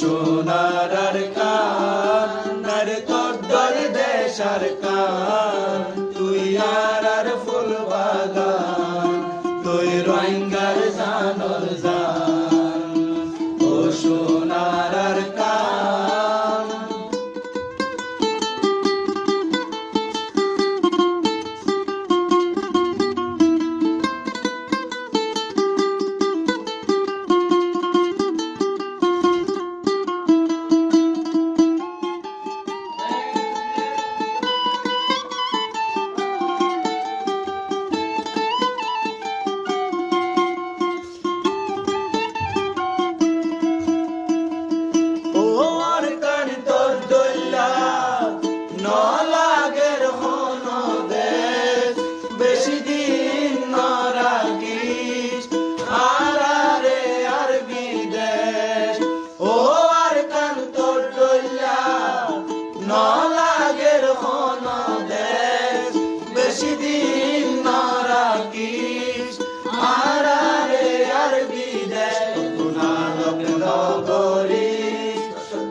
সোনার আর কান রে তোর দর দেশ আর কান তুই আর ফুল বাগান তুই রোহিঙ্গার জানর জান ও সোনার আর কান বেশিদিন না রাখিস আর আর বিদেশ গুনাহ করিস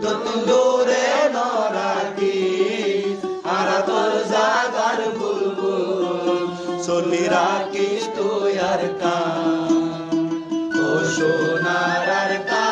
তত দূরে না রাখিস আর তোর জাগার বুলবুল চলি রাখিস তুই আর কান ও সোনার আর কান